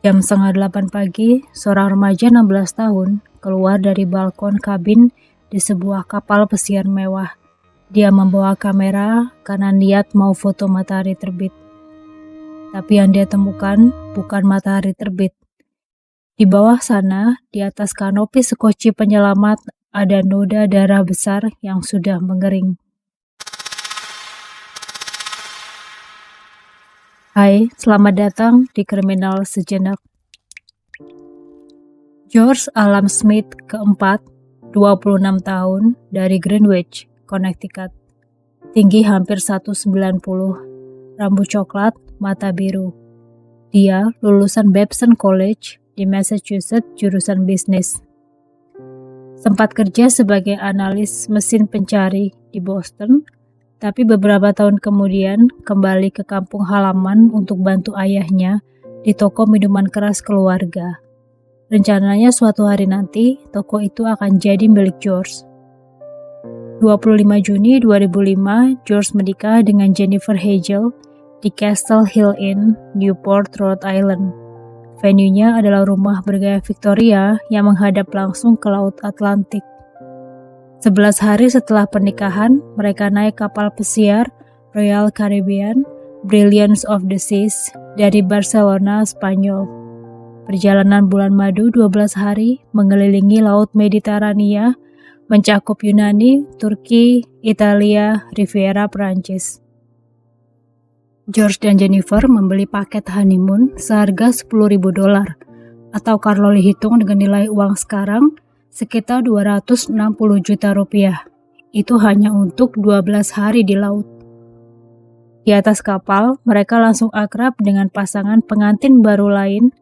Jam 7:30 pagi, seorang remaja 16 tahun keluar dari balkon kabin di sebuah kapal pesiar mewah. Dia membawa kamera karena niat mau foto matahari terbit. Tapi yang dia temukan bukan matahari terbit. Di bawah sana, di atas kanopi sekoci penyelamat, ada noda darah besar yang sudah mengering. Hai, selamat datang di Kriminal Sejenak. George Alam Smith keempat, 26 tahun, dari Greenwich, Connecticut. Tinggi hampir 190, rambut coklat, mata biru. Dia lulusan Babson College di Massachusetts jurusan bisnis. Sempat kerja sebagai analis mesin pencari di Boston, tapi beberapa tahun kemudian kembali ke kampung halaman untuk bantu ayahnya di toko minuman keras keluarga. Rencananya suatu hari nanti, toko itu akan jadi milik George. 25 Juni 2005, George menikah dengan Jennifer Hagel di Castle Hill Inn, Newport, Rhode Island. Venue-nya adalah rumah bergaya Victoria yang menghadap langsung ke Laut Atlantik. 11 hari setelah pernikahan, mereka naik kapal pesiar Royal Caribbean Brilliance of the Seas dari Barcelona, Spanyol. Perjalanan bulan madu 12 hari mengelilingi Laut Mediterania, mencakup Yunani, Turki, Italia, Riviera Perancis. George dan Jennifer membeli paket honeymoon seharga $10.000 atau kalau dihitung dengan nilai uang sekarang sekitar 260 juta rupiah. Itu hanya untuk 12 hari di laut. Di atas kapal, mereka langsung akrab dengan pasangan pengantin baru lain,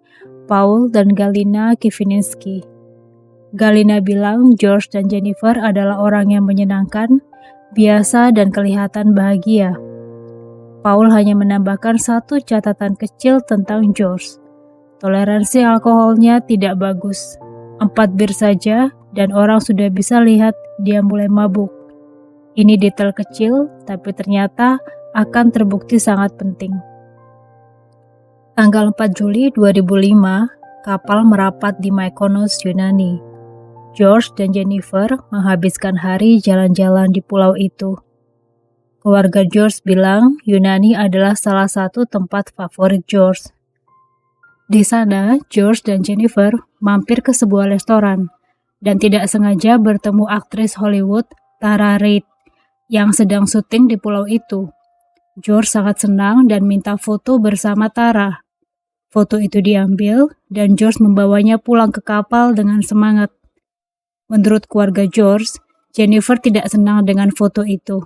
Paul dan Galina Kivininski. Galina bilang George dan Jennifer adalah orang yang menyenangkan, biasa dan kelihatan bahagia. Paul hanya menambahkan satu catatan kecil tentang George. Toleransi alkoholnya tidak bagus. 4 bir saja dan orang sudah bisa lihat dia mulai mabuk. Ini detail kecil, tapi ternyata akan terbukti sangat penting. Tanggal 4 Juli 2005, kapal merapat di Mykonos, Yunani. George dan Jennifer menghabiskan hari jalan-jalan di pulau itu. Keluarga George bilang Yunani adalah salah satu tempat favorit George. Di sana, George dan Jennifer mampir ke sebuah restoran dan tidak sengaja bertemu aktris Hollywood Tara Reid yang sedang syuting di pulau itu. George sangat senang dan minta foto bersama Tara. Foto itu diambil dan George membawanya pulang ke kapal dengan semangat. Menurut keluarga George, Jennifer tidak senang dengan foto itu.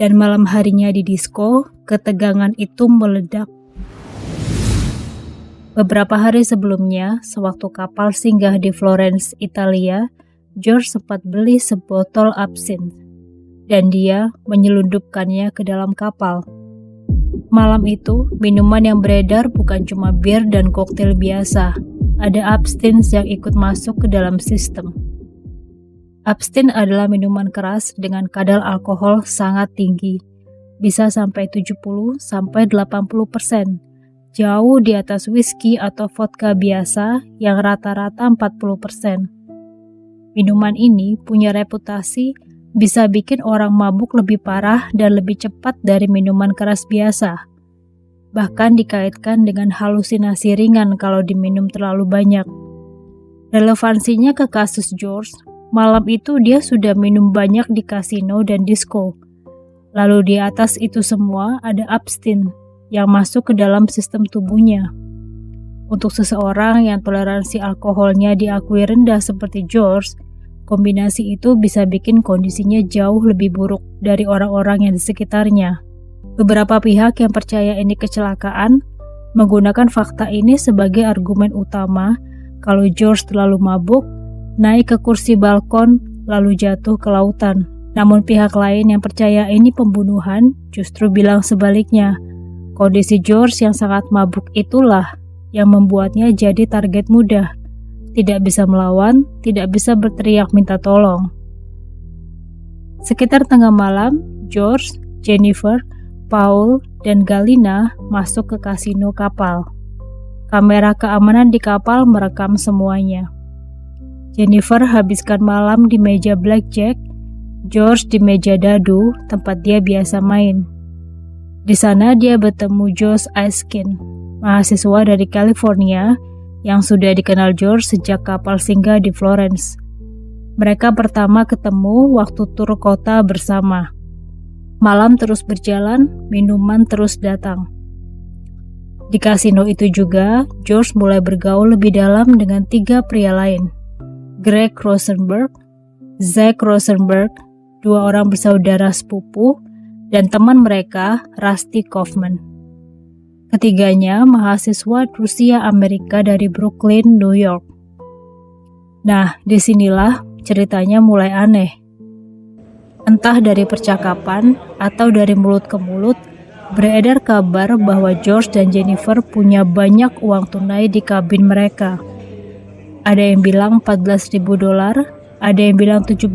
Dan malam harinya di disko, ketegangan itu meledak. Beberapa hari sebelumnya, sewaktu kapal singgah di Florence, Italia, George sempat beli sebotol absinthe, dan dia menyelundupkannya ke dalam kapal. Malam itu, minuman yang beredar bukan cuma bir dan koktail biasa, ada absinthe yang ikut masuk ke dalam sistem. Absinthe adalah minuman keras dengan kadar alkohol sangat tinggi, bisa sampai 70-80%. Jauh di atas whisky atau vodka biasa yang rata-rata 40%. Minuman ini punya reputasi bisa bikin orang mabuk lebih parah dan lebih cepat dari minuman keras biasa. Bahkan dikaitkan dengan halusinasi ringan kalau diminum terlalu banyak. Relevansinya ke kasus George, malam itu dia sudah minum banyak di kasino dan disko. Lalu di atas itu semua ada absinthe yang masuk ke dalam sistem tubuhnya. Untuk seseorang yang toleransi alkoholnya diakui rendah seperti George, kombinasi itu bisa bikin kondisinya jauh lebih buruk dari orang-orang yang di sekitarnya. Beberapa pihak yang percaya ini kecelakaan menggunakan fakta ini sebagai argumen utama kalau George terlalu mabuk, naik ke kursi balkon, lalu jatuh ke lautan. Namun pihak lain yang percaya ini pembunuhan justru bilang sebaliknya. Kondisi George yang sangat mabuk itulah yang membuatnya jadi target mudah. Tidak bisa melawan, tidak bisa berteriak minta tolong. Sekitar tengah malam, George, Jennifer, Paul, dan Galina masuk ke kasino kapal. Kamera keamanan di kapal merekam semuanya. Jennifer habiskan malam di meja blackjack, George di meja dadu, tempat dia biasa main. Di sana dia bertemu Josh Askin, mahasiswa dari California yang sudah dikenal George sejak kapal singgah di Florence. Mereka pertama ketemu waktu tur kota bersama. Malam terus berjalan, minuman terus datang. Di kasino itu juga, George mulai bergaul lebih dalam dengan 3 pria lain. Greg Rosenberg, Zach Rosenberg, 2 orang bersaudara sepupu, dan teman mereka, Rusty Kaufman. Ketiganya mahasiswa Rusia Amerika dari Brooklyn, New York. Nah, disinilah ceritanya mulai aneh. Entah dari percakapan atau dari mulut ke mulut, beredar kabar bahwa George dan Jennifer punya banyak uang tunai di kabin mereka. Ada yang bilang $14.000, ada yang bilang $17.000,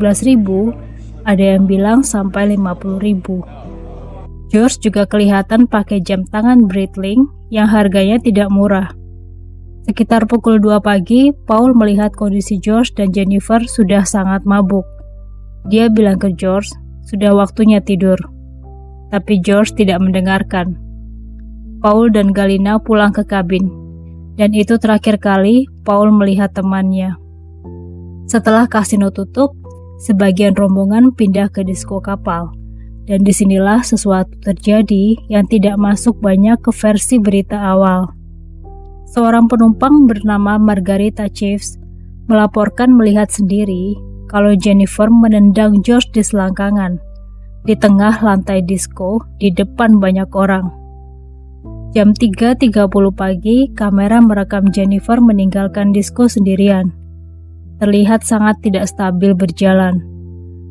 ada yang bilang sampai $50.000. George juga kelihatan pakai jam tangan Breitling yang harganya tidak murah. Sekitar pukul 2 pagi, Paul melihat kondisi George dan Jennifer sudah sangat mabuk. Dia bilang ke George, sudah waktunya tidur. Tapi George tidak mendengarkan. Paul dan Galina pulang ke kabin, dan itu terakhir kali Paul melihat temannya. Setelah kasino tutup, sebagian rombongan pindah ke disko kapal, dan disinilah sesuatu terjadi yang tidak masuk banyak ke versi berita awal. Seorang penumpang bernama Margarita Chaves melaporkan melihat sendiri kalau Jennifer menendang George di selangkangan, di tengah lantai disko di depan banyak orang. Jam 3.30 pagi, kamera merekam Jennifer meninggalkan disko sendirian. Terlihat sangat tidak stabil berjalan.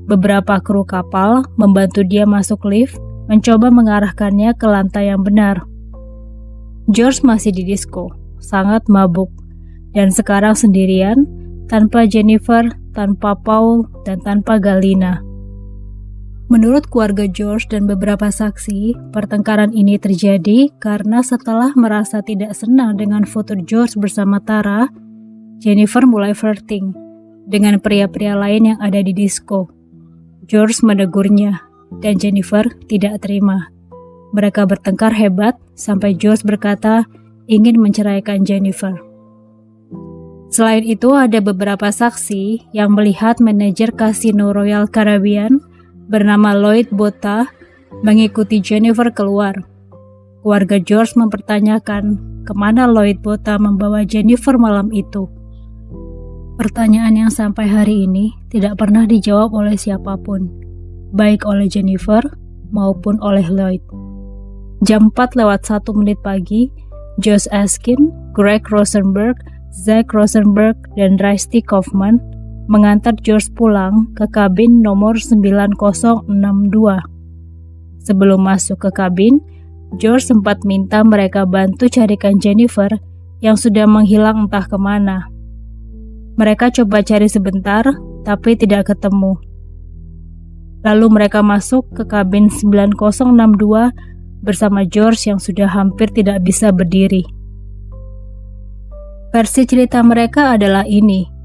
Beberapa kru kapal membantu dia masuk lift, mencoba mengarahkannya ke lantai yang benar. George masih di disko, sangat mabuk, dan sekarang sendirian, tanpa Jennifer, tanpa Paul, dan tanpa Galina. Menurut keluarga George dan beberapa saksi, pertengkaran ini terjadi karena setelah merasa tidak senang dengan foto George bersama Tara, Jennifer mulai flirting dengan pria-pria lain yang ada di disko. George menegurnya, dan Jennifer tidak terima. Mereka bertengkar hebat sampai George berkata ingin menceraikan Jennifer. Selain itu, ada beberapa saksi yang melihat manajer kasino Royal Caribbean bernama Lloyd Botta mengikuti Jennifer keluar. Keluarga George mempertanyakan kemana Lloyd Botta membawa Jennifer malam itu. Pertanyaan yang sampai hari ini tidak pernah dijawab oleh siapapun, baik oleh Jennifer maupun oleh Lloyd. Jam 4:01 pagi, Josh Askin, Greg Rosenberg, Zach Rosenberg, dan Rusty Kaufman mengantar George pulang ke kabin nomor 9062. Sebelum masuk ke kabin, George sempat minta mereka bantu carikan Jennifer yang sudah menghilang entah kemana. Mereka coba cari sebentar, tapi tidak ketemu. Lalu mereka masuk ke kabin 9062 bersama George yang sudah hampir tidak bisa berdiri. Versi cerita mereka adalah ini.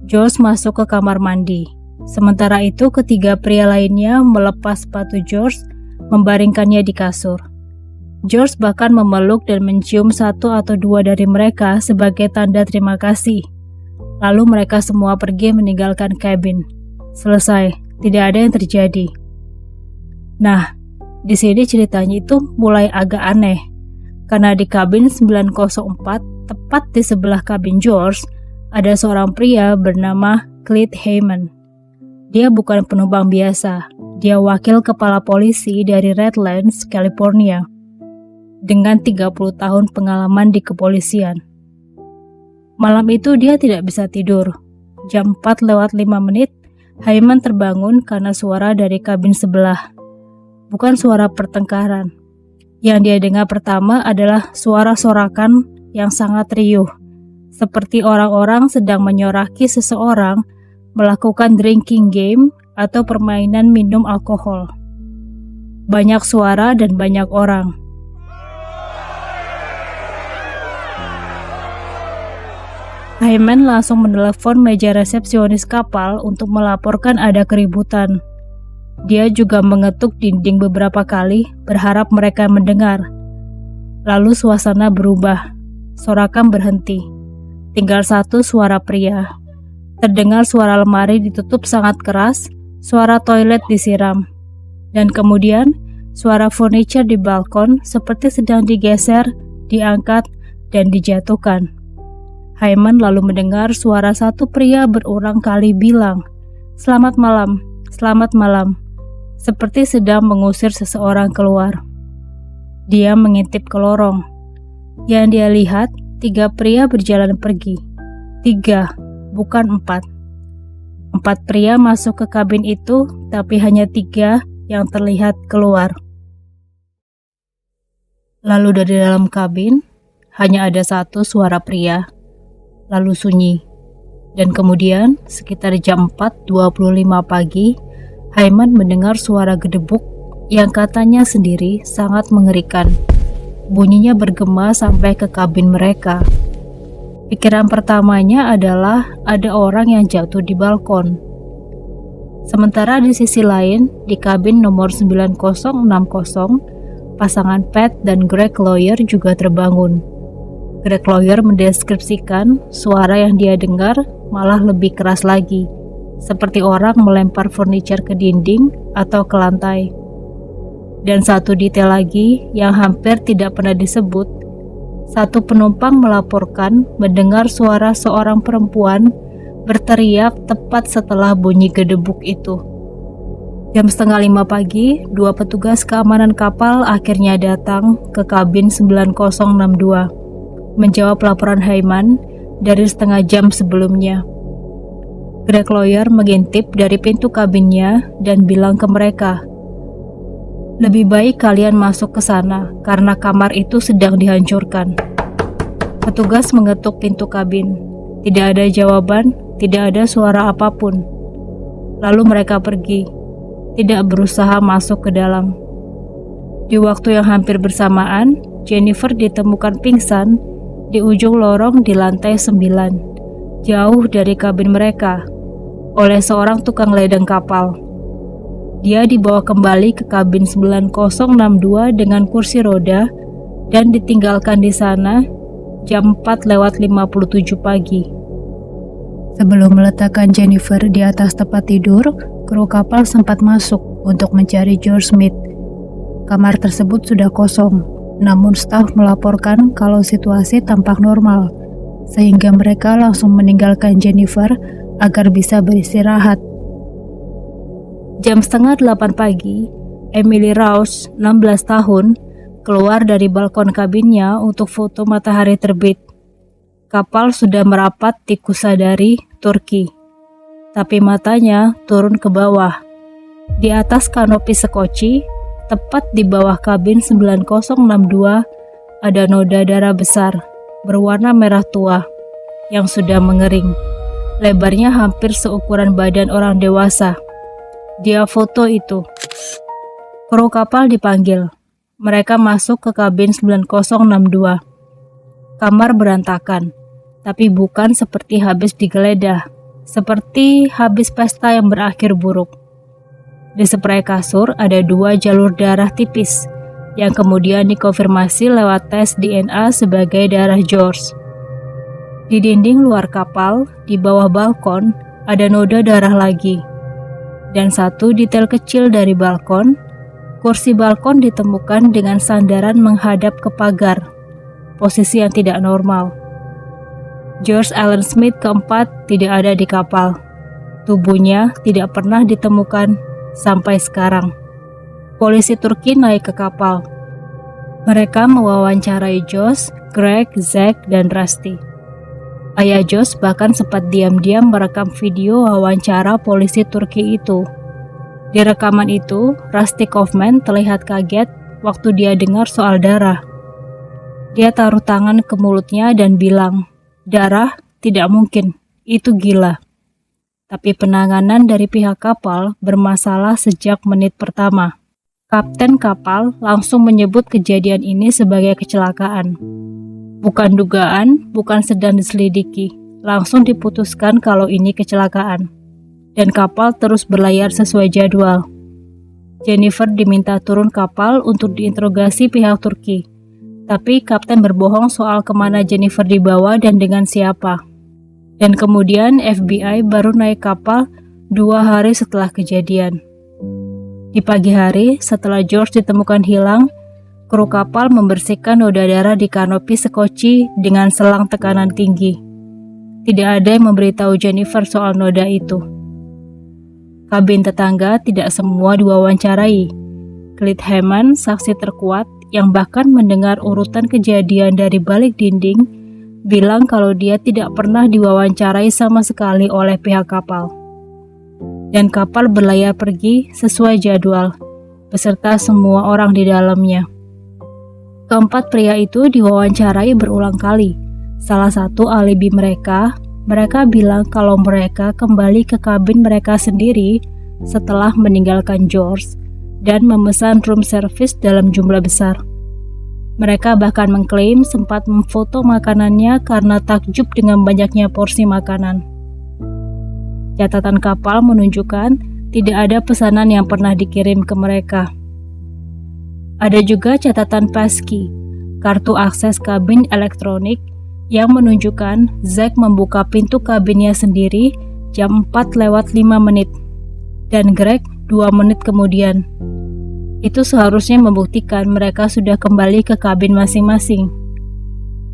George masuk ke kamar mandi. Sementara itu, ketiga pria lainnya melepas sepatu George, membaringkannya di kasur. George bahkan memeluk dan mencium 1 atau 2 dari mereka sebagai tanda terima kasih. Lalu mereka semua pergi meninggalkan kabin. Selesai, tidak ada yang terjadi. Nah, di sini ceritanya itu mulai agak aneh. Karena di kabin 904, tepat di sebelah kabin George, ada seorang pria bernama Clyde Heyman. Dia bukan penumpang biasa, dia wakil kepala polisi dari Redlands, California, dengan 30 tahun pengalaman di kepolisian. Malam itu dia tidak bisa tidur. Jam 4:05, Heyman terbangun karena suara dari kabin sebelah. Bukan suara pertengkaran. Yang dia dengar pertama adalah suara sorakan yang sangat riuh, seperti orang-orang sedang menyoraki seseorang melakukan drinking game atau permainan minum alkohol. Banyak suara dan banyak orang. Hyman langsung menelepon meja resepsionis kapal untuk melaporkan ada keributan. Dia juga mengetuk dinding beberapa kali, berharap mereka mendengar. Lalu suasana berubah. Sorakan berhenti. Tinggal satu suara pria. Terdengar suara lemari ditutup sangat keras, suara toilet disiram. Dan kemudian, suara furniture di balkon seperti sedang digeser, diangkat, dan dijatuhkan. Hyman lalu mendengar suara satu pria berulang kali bilang, "Selamat malam, selamat malam," seperti sedang mengusir seseorang keluar. Dia mengintip ke lorong. Yang dia lihat, 3 pria berjalan pergi. 3, bukan 4. 4 pria masuk ke kabin itu, tapi hanya 3 yang terlihat keluar. Lalu dari dalam kabin, hanya ada satu suara pria. Lalu sunyi. Dan kemudian, sekitar jam 4.25 pagi, Hyman mendengar suara gedebuk yang katanya sendiri sangat mengerikan. Bunyinya bergema sampai ke kabin mereka. Pikiran pertamanya adalah ada orang yang jatuh di balkon. Sementara di sisi lain, di kabin nomor 9060, pasangan Pat dan Greg Lawyer juga terbangun. Greg Lawyer mendeskripsikan suara yang dia dengar malah lebih keras lagi, seperti orang melempar furniture ke dinding atau ke lantai. Dan satu detail lagi yang hampir tidak pernah disebut, satu penumpang melaporkan mendengar suara seorang perempuan berteriak tepat setelah bunyi gedebuk itu. Jam 4:30 pagi, 2 petugas keamanan kapal akhirnya datang ke kabin 9062. Menjawab laporan Hyman dari setengah jam sebelumnya. Greg Lawyer mengintip dari pintu kabinnya dan bilang ke mereka, "Lebih baik kalian masuk ke sana karena kamar itu sedang dihancurkan." Petugas mengetuk pintu kabin. Tidak ada jawaban, tidak ada suara apapun. Lalu mereka pergi, tidak berusaha masuk ke dalam. Di waktu yang hampir bersamaan, Jennifer ditemukan pingsan di ujung lorong di lantai 9, jauh dari kabin mereka, oleh seorang tukang ledeng kapal. Dia dibawa kembali ke kabin 9062 dengan kursi roda dan ditinggalkan di sana jam 4:57 pagi. Sebelum meletakkan Jennifer di atas tempat tidur, kru kapal sempat masuk untuk mencari George Smith. Kamar tersebut sudah kosong. Namun staf melaporkan kalau situasi tampak normal, sehingga mereka langsung meninggalkan Jennifer agar bisa beristirahat. Jam 7:30 pagi, Emily Rouse, 16 tahun, keluar dari balkon kabinnya untuk foto matahari terbit. Kapal sudah merapat di Kusadari, Turki, tapi matanya turun ke bawah. Di atas kanopi sekoci, tepat di bawah kabin 9062, ada noda darah besar, berwarna merah tua, yang sudah mengering. Lebarnya hampir seukuran badan orang dewasa. Dia foto itu. Kru kapal dipanggil. Mereka masuk ke kabin 9062. Kamar berantakan, tapi bukan seperti habis digeledah, seperti habis pesta yang berakhir buruk. Di spray kasur ada 2 jalur darah tipis yang kemudian dikonfirmasi lewat tes DNA sebagai darah George. Di dinding luar kapal, di bawah balkon, ada noda darah lagi. Dan satu detail kecil dari balkon, kursi balkon ditemukan dengan sandaran menghadap ke pagar, posisi yang tidak normal. George Allen Smith keempat tidak ada di kapal. Tubuhnya tidak pernah ditemukan sampai sekarang. Polisi Turki naik ke kapal. Mereka mewawancarai Josh, Greg, Zack, dan Rusty. Ayah Josh bahkan sempat diam-diam merekam video wawancara polisi Turki itu. Di rekaman itu, Rusty Kaufman terlihat kaget waktu dia dengar soal darah. Dia taruh tangan ke mulutnya dan bilang, "Darah? Tidak mungkin, itu gila." Tapi penanganan dari pihak kapal bermasalah sejak menit pertama. Kapten kapal langsung menyebut kejadian ini sebagai kecelakaan. Bukan dugaan, bukan sedang diselidiki, langsung diputuskan kalau ini kecelakaan, dan kapal terus berlayar sesuai jadwal. Jennifer diminta turun kapal untuk diinterogasi pihak Turki, tapi kapten berbohong soal kemana Jennifer dibawa dan dengan siapa. Dan kemudian FBI baru naik kapal 2 hari setelah kejadian. Di pagi hari, setelah George ditemukan hilang, kru kapal membersihkan noda darah di kanopi sekoci dengan selang tekanan tinggi. Tidak ada yang memberitahu Jennifer soal noda itu. Kabin tetangga tidak semua diwawancarai. Clyde Hammond, saksi terkuat yang bahkan mendengar urutan kejadian dari balik dinding, bilang kalau dia tidak pernah diwawancarai sama sekali oleh pihak kapal. Dan kapal berlayar pergi sesuai jadwal, beserta semua orang di dalamnya. Keempat pria itu diwawancarai berulang kali. Salah satu alibi mereka bilang kalau mereka kembali ke kabin mereka sendiri setelah meninggalkan George dan memesan room service dalam jumlah besar. Mereka bahkan mengklaim sempat memfoto makanannya karena takjub dengan banyaknya porsi makanan. Catatan kapal menunjukkan tidak ada pesanan yang pernah dikirim ke mereka. Ada juga catatan passkey, kartu akses kabin elektronik yang menunjukkan Zack membuka pintu kabinnya sendiri jam 4:05 dan Greg 2 menit kemudian. Itu seharusnya membuktikan mereka sudah kembali ke kabin masing-masing.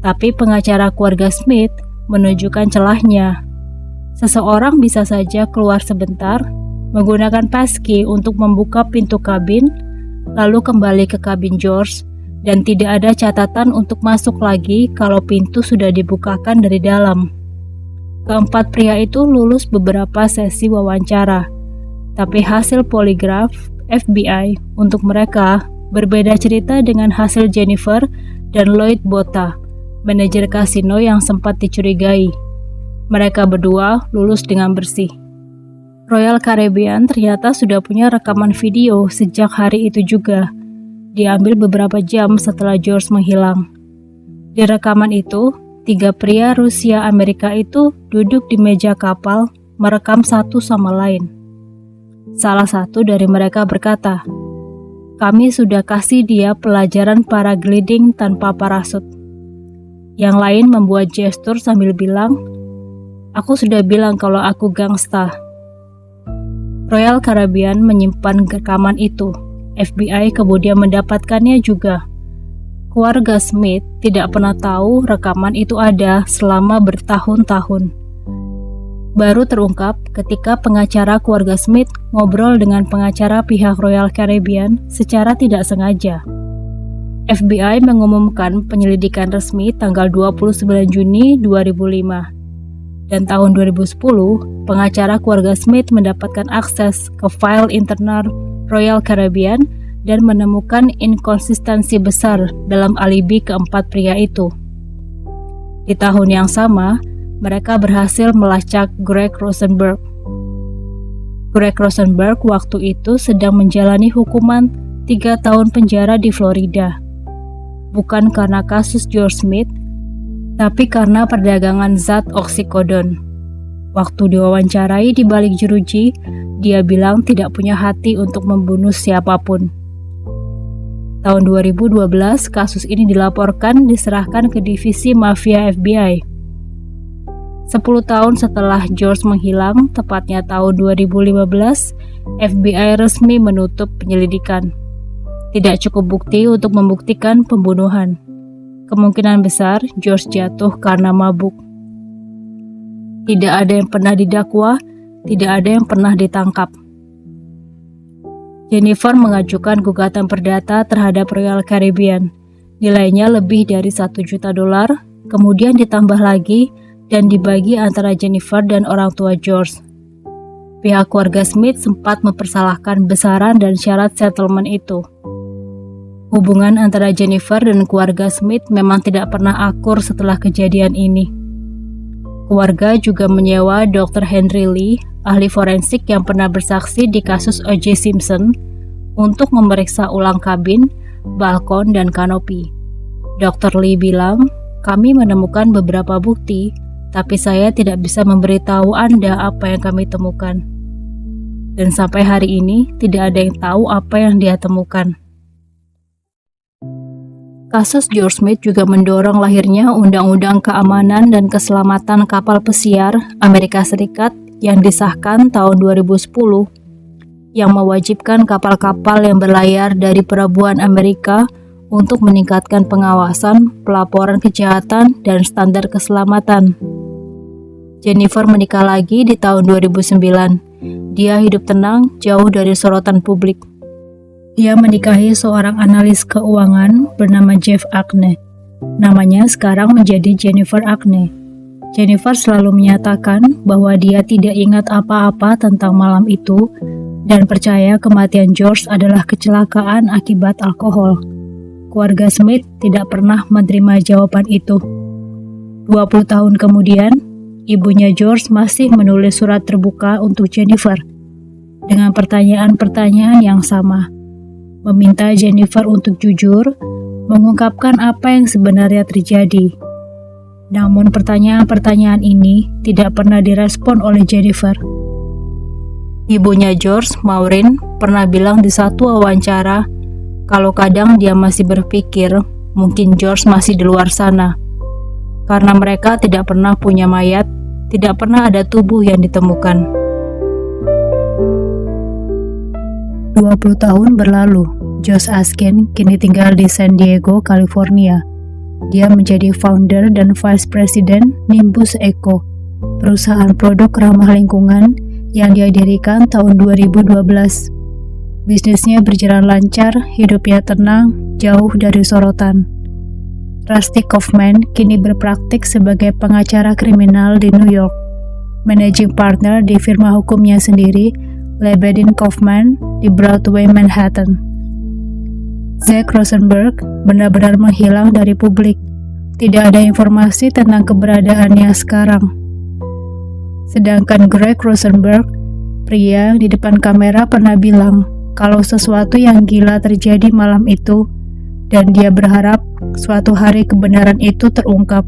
Tapi pengacara keluarga Smith menunjukkan celahnya. Seseorang bisa saja keluar sebentar, menggunakan passkey untuk membuka pintu kabin, lalu kembali ke kabin George, dan tidak ada catatan untuk masuk lagi kalau pintu sudah dibukakan dari dalam. Keempat pria itu lulus beberapa sesi wawancara, tapi hasil poligraf FBI untuk mereka berbeda cerita dengan hasil Jennifer dan Lloyd Botta, manajer kasino yang sempat dicurigai. Mereka berdua lulus dengan bersih. Royal Caribbean ternyata sudah punya rekaman video sejak hari itu juga. Diambil beberapa jam setelah George menghilang. Di rekaman itu, 3 pria Rusia Amerika itu duduk di meja kapal merekam satu sama lain. Salah satu dari mereka berkata, "Kami sudah kasih dia pelajaran paragliding tanpa parasut." Yang lain membuat gestur sambil bilang, "Aku sudah bilang kalau aku gangsta." Royal Caribbean menyimpan rekaman itu. FBI kemudian mendapatkannya juga. Keluarga Smith tidak pernah tahu rekaman itu ada selama bertahun-tahun. Baru terungkap ketika pengacara keluarga Smith ngobrol dengan pengacara pihak Royal Caribbean secara tidak sengaja. FBI mengumumkan penyelidikan resmi tanggal 29 Juni 2005. Dan tahun 2010, pengacara keluarga Smith mendapatkan akses ke file internal Royal Caribbean dan menemukan inkonsistensi besar dalam alibi keempat pria itu. Di tahun yang sama, mereka berhasil melacak Greg Rosenberg. Greg Rosenberg waktu itu sedang menjalani hukuman 3 tahun penjara di Florida. Bukan karena kasus George Smith, tapi karena perdagangan zat oksikodon. Waktu diwawancarai di balik jeruji, dia bilang tidak punya hati untuk membunuh siapapun. Tahun 2012, kasus ini dilaporkan diserahkan ke divisi mafia FBI. 10 tahun setelah George menghilang, tepatnya tahun 2015, FBI resmi menutup penyelidikan. Tidak cukup bukti untuk membuktikan pembunuhan. Kemungkinan besar George jatuh karena mabuk. Tidak ada yang pernah didakwa, tidak ada yang pernah ditangkap. Jennifer mengajukan gugatan perdata terhadap Royal Caribbean. Nilainya lebih dari $1 juta, kemudian ditambah lagi dan dibagi antara Jennifer dan orang tua George. Pihak keluarga Smith sempat mempersalahkan besaran dan syarat settlement itu. Hubungan antara Jennifer dan keluarga Smith memang tidak pernah akur setelah kejadian ini. Keluarga juga menyewa Dr. Henry Lee, ahli forensik yang pernah bersaksi di kasus O.J. Simpson, untuk memeriksa ulang kabin, balkon, dan kanopi. Dr. Lee bilang, "Kami menemukan beberapa bukti, tapi saya tidak bisa memberitahu Anda apa yang kami temukan. Dan sampai hari ini tidak ada yang tahu apa yang dia temukan. Kasus George Smith juga mendorong lahirnya Undang-Undang Keamanan dan Keselamatan Kapal Pesiar Amerika Serikat yang disahkan tahun 2010, yang mewajibkan kapal-kapal yang berlayar dari pelabuhan Amerika untuk meningkatkan pengawasan, pelaporan kejahatan, dan standar keselamatan. Jennifer menikah lagi di tahun 2009. Dia hidup tenang, jauh dari sorotan publik. Dia menikahi seorang analis keuangan bernama Jeff Ackney. Namanya sekarang menjadi Jennifer Ackney. Jennifer selalu menyatakan bahwa dia tidak ingat apa-apa tentang malam itu dan percaya kematian George adalah kecelakaan akibat alkohol. Keluarga Smith tidak pernah menerima jawaban itu. 20 tahun kemudian, ibunya George masih menulis surat terbuka untuk Jennifer dengan pertanyaan-pertanyaan yang sama. Meminta Jennifer untuk jujur, mengungkapkan apa yang sebenarnya terjadi. Namun pertanyaan-pertanyaan ini tidak pernah direspon oleh Jennifer. Ibunya George, Maureen, pernah bilang di satu wawancara kalau kadang dia masih berpikir mungkin George masih di luar sana. Karena mereka tidak pernah punya mayat, tidak pernah ada tubuh yang ditemukan. 20 tahun berlalu, Josh Askin kini tinggal di San Diego, California. Dia menjadi founder dan vice president Nimbus Eco, perusahaan produk ramah lingkungan yang dia dirikan tahun 2012. Bisnisnya berjalan lancar, hidupnya tenang, jauh dari sorotan. Rusty Kaufman kini berpraktik sebagai pengacara kriminal di New York, managing partner di firma hukumnya sendiri, Lebedin Kaufman, di Broadway, Manhattan. Zach Rosenberg benar-benar menghilang dari publik. Tidak ada informasi tentang keberadaannya sekarang. Sedangkan Greg Rosenberg, pria di depan kamera, pernah bilang kalau sesuatu yang gila terjadi malam itu, dan dia berharap suatu hari kebenaran itu terungkap.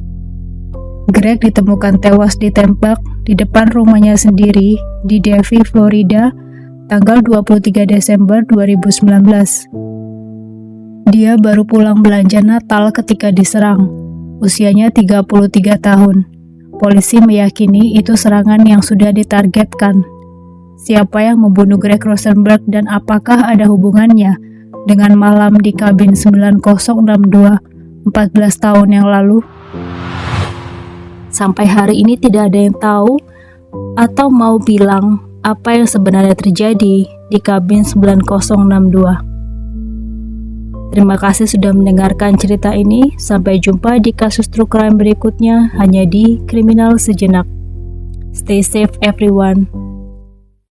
Greg ditemukan tewas ditembak di depan rumahnya sendiri di Davie, Florida, tanggal 23 Desember 2019. Dia baru pulang belanja Natal ketika diserang. Usianya 33 tahun. Polisi meyakini itu serangan yang sudah ditargetkan. Siapa yang membunuh Greg Rosenberg dan apakah ada hubungannya dengan malam di kabin 9062 14 tahun yang lalu? Sampai hari ini tidak ada yang tahu atau mau bilang apa yang sebenarnya terjadi di kabin 9062. Terima kasih sudah mendengarkan cerita ini. Sampai jumpa di kasus true crime berikutnya hanya di Kriminal Sejenak. Stay safe everyone.